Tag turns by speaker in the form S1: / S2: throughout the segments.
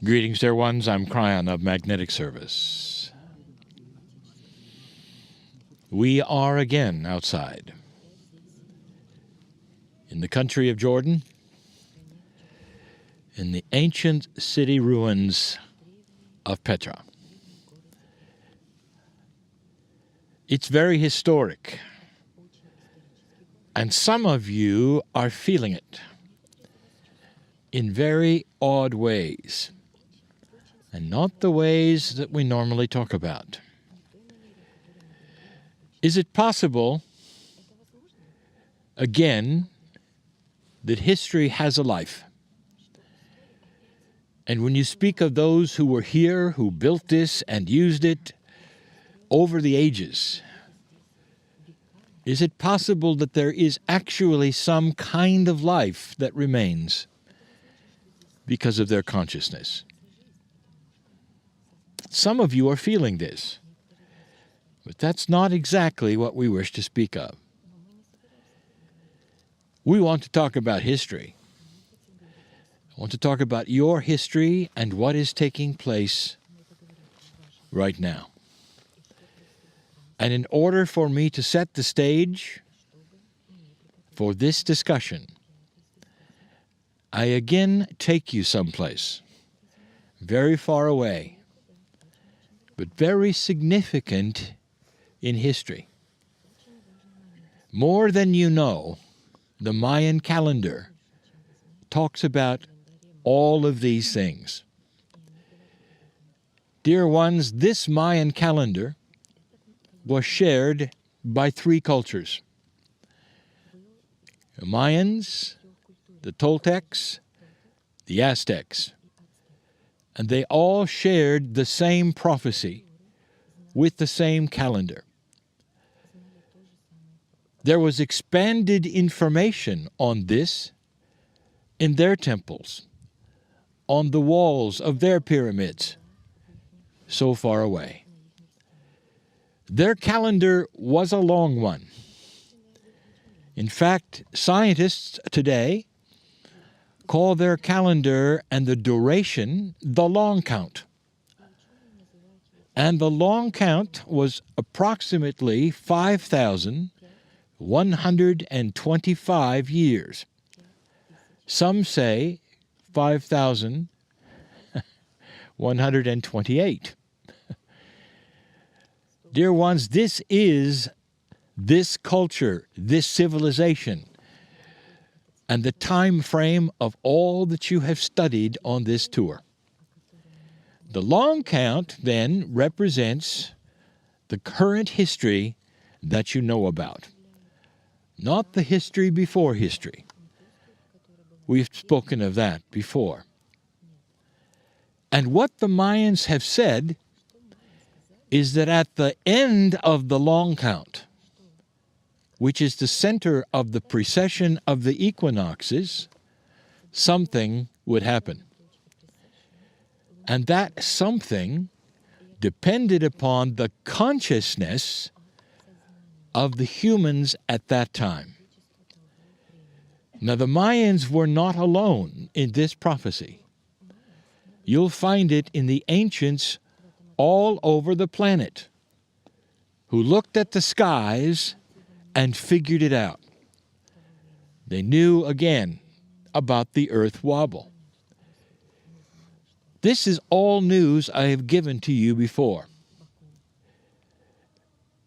S1: Greetings, dear ones. I'm Kryon of Magnetic Service. We are again outside in the country of Jordan, in the ancient city ruins of Petra. It's very historic, and some of you are feeling it in very odd ways, and not the ways that we normally talk about. Is it possible, again, that history has a life? And when you speak of those who were here, who built this and used it over the ages, is it possible that there is actually some kind of life that remains because of their consciousness? Some of you are feeling this, but that's not exactly what we wish to speak of. We want to talk about history. I want to talk about your history and what is taking place right now. And in order for me to set the stage for this discussion, I again take you someplace very far away, but very significant in history. More than you know, the Mayan calendar talks about all of these things. Dear ones, this Mayan calendar was shared by three cultures: the Mayans, the Toltecs, the Aztecs. And they all shared the same prophecy with the same calendar. There was expanded information on this in their temples, on the walls of their pyramids, so far away. Their calendar was a long one. In fact, scientists today call their calendar and the duration the long count. And the long count was approximately 5,125 years. Some say 5,128. Dear ones, this is this culture, this civilization, and the time frame of all that you have studied on this tour. The long count, then, represents the current history that you know about, not the history before history. We've spoken of that before. And what the Mayans have said is that at the end of the long count, which is the center of the precession of the equinoxes, something would happen. And that something depended upon the consciousness of the humans at that time. Now, the Mayans were not alone in this prophecy. You'll find it in the ancients all over the planet, who looked at the skies and figured it out. They knew, again, about the earth wobble. This is all news I have given to you before.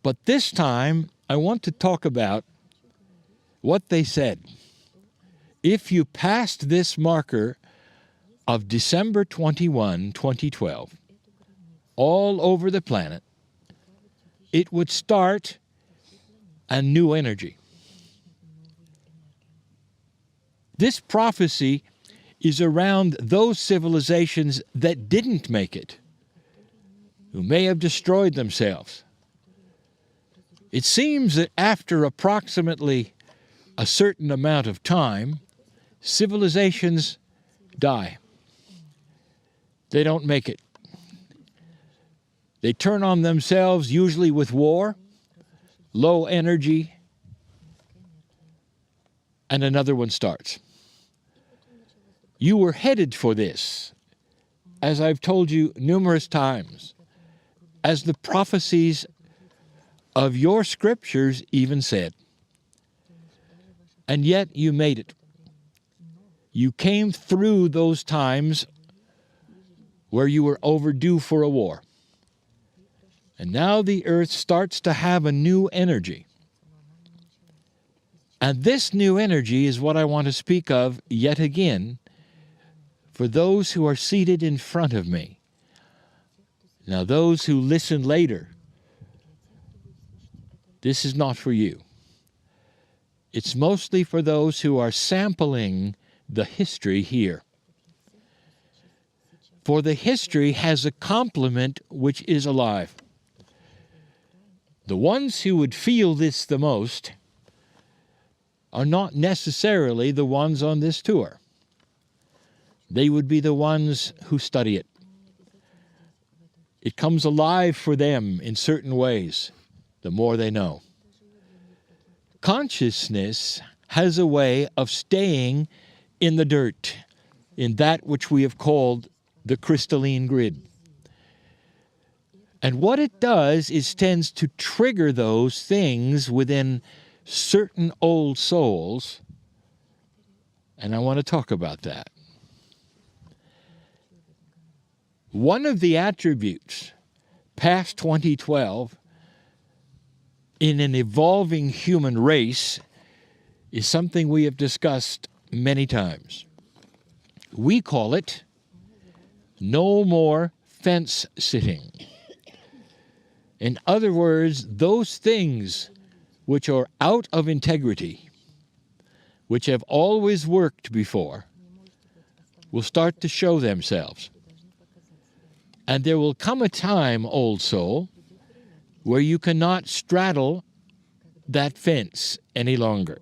S1: But this time, I want to talk about what they said. If you passed this marker of December 21, 2012, all over the planet, it would start a new energy. This prophecy is around those civilizations that didn't make it, who may have destroyed themselves. It seems that after approximately a certain amount of time, civilizations die. They don't make it. They turn on themselves, usually with war, low energy, and another one starts. You were headed for this as I've told you numerous times, as the prophecies of your scriptures even said. And yet you made it. You came through those times where you were overdue for a war. And now the earth starts to have a new energy. And this new energy is what I want to speak of yet again for those who are seated in front of me. Now, those who listen later, this is not for you. It's mostly for those who are sampling the history here. For the history has a complement which is alive. The ones who would feel this the most are not necessarily the ones on this tour. They would be the ones who study it. It comes alive for them in certain ways, the more they know. Consciousness has a way of staying in the dirt, in that which we have called the crystalline grid. And what it does is tends to trigger those things within certain old souls, and I want to talk about that. One of the attributes past 2012 in an evolving human race is something we have discussed many times. We call it no more fence sitting. In other words, those things which are out of integrity, which have always worked before, will start to show themselves. And there will come a time, old soul, where you cannot straddle that fence any longer.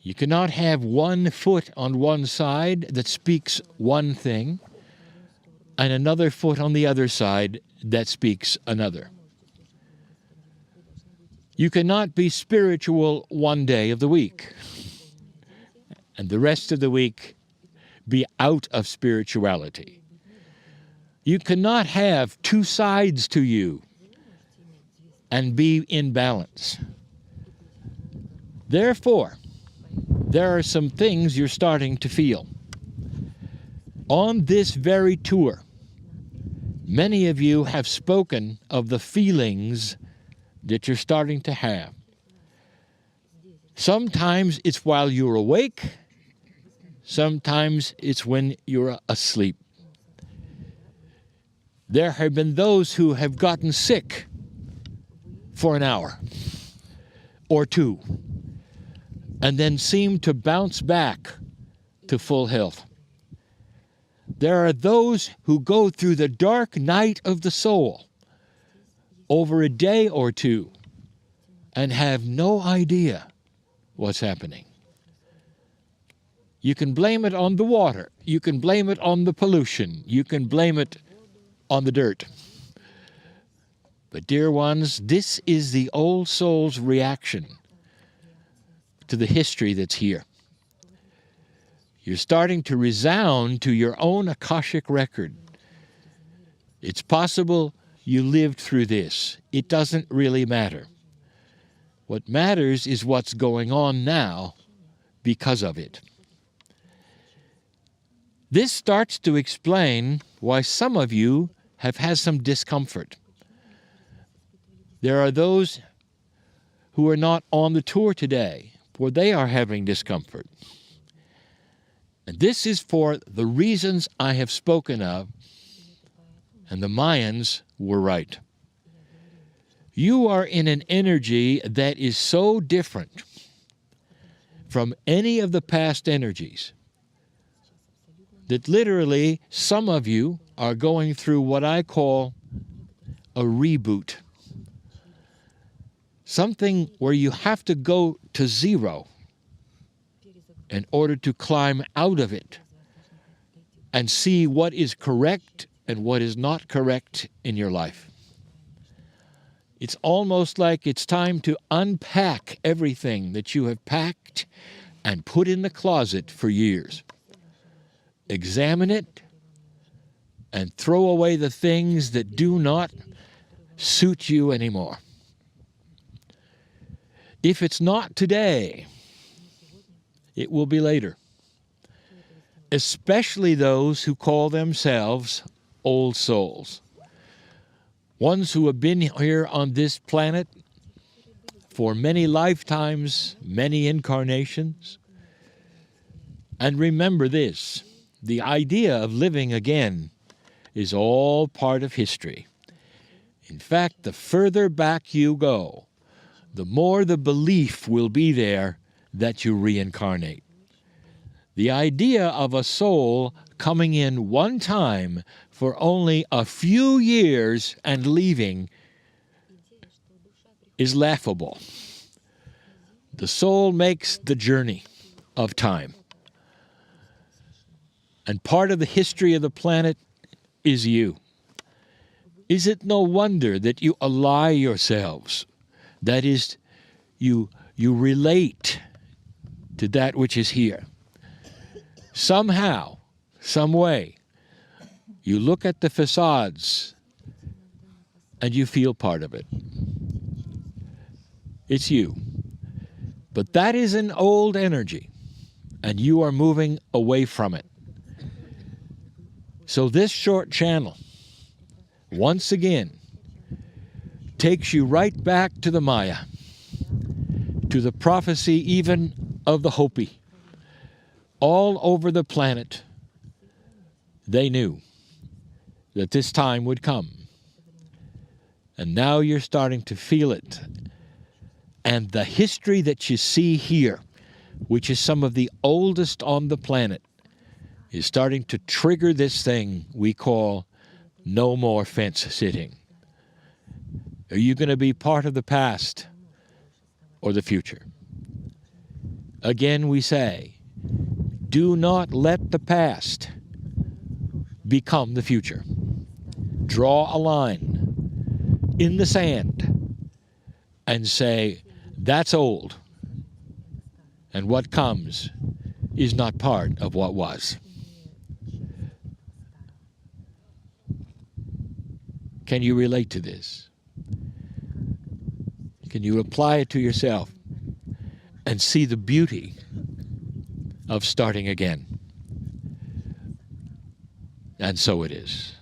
S1: You cannot have one foot on one side that speaks one thing, and another foot on the other side that speaks another. You cannot be spiritual one day of the week, and the rest of the week be out of spirituality. You cannot have two sides to you and be in balance. Therefore, there are some things you're starting to feel. On this very tour, many of you have spoken of the feelings that you're starting to have. Sometimes it's while you're awake, sometimes it's when you're asleep. There have been those who have gotten sick for an hour or two, and then seem to bounce back to full health. There are those who go through the dark night of the soul over a day or two and have no idea what's happening. You can blame it on the water. You can blame it on the pollution. You can blame it on the dirt. But dear ones, this is the old soul's reaction to the history that's here. You're starting to resound to your own Akashic record. It's possible you lived through this. It doesn't really matter. What matters is what's going on now because of it. This starts to explain why some of you have had some discomfort. There are those who are not on the tour today, for they are having discomfort. And this is for the reasons I have spoken of, and the Mayans were right. You are in an energy that is so different from any of the past energies that literally some of you are going through what I call a reboot. Something where you have to go to zero in order to climb out of it and see what is correct and what is not correct in your life. It's almost like it's time to unpack everything that you have packed and put in the closet for years. Examine it, and throw away the things that do not suit you anymore. If it's not today, it will be later. Especially those who call themselves old souls. Ones who have been here on this planet for many lifetimes, many incarnations. And remember this, the idea of living again is all part of history. In fact, the further back you go, the more the belief will be there that you reincarnate. The idea of a soul coming in one time for only a few years and leaving is laughable. The soul makes the journey of time. And part of the history of the planet is you. Is it no wonder that you ally yourselves? That is, you relate to that which is here. Somehow, some way, you look at the facades and you feel part of it. It's you. But that is an old energy, and you are moving away from it. So this short channel, once again, takes you right back to the Maya, to the prophecy even of the Hopi. All over the planet, they knew that this time would come. And now you're starting to feel it. And the history that you see here, which is some of the oldest on the planet, is starting to trigger this thing we call no more fence sitting. Are you going to be part of the past or the future? Again, we say, do not let the past become the future. Draw a line in the sand and say, that's old, and what comes is not part of what was. Can you relate to this? Can you apply it to yourself and see the beauty of starting again? And so it is.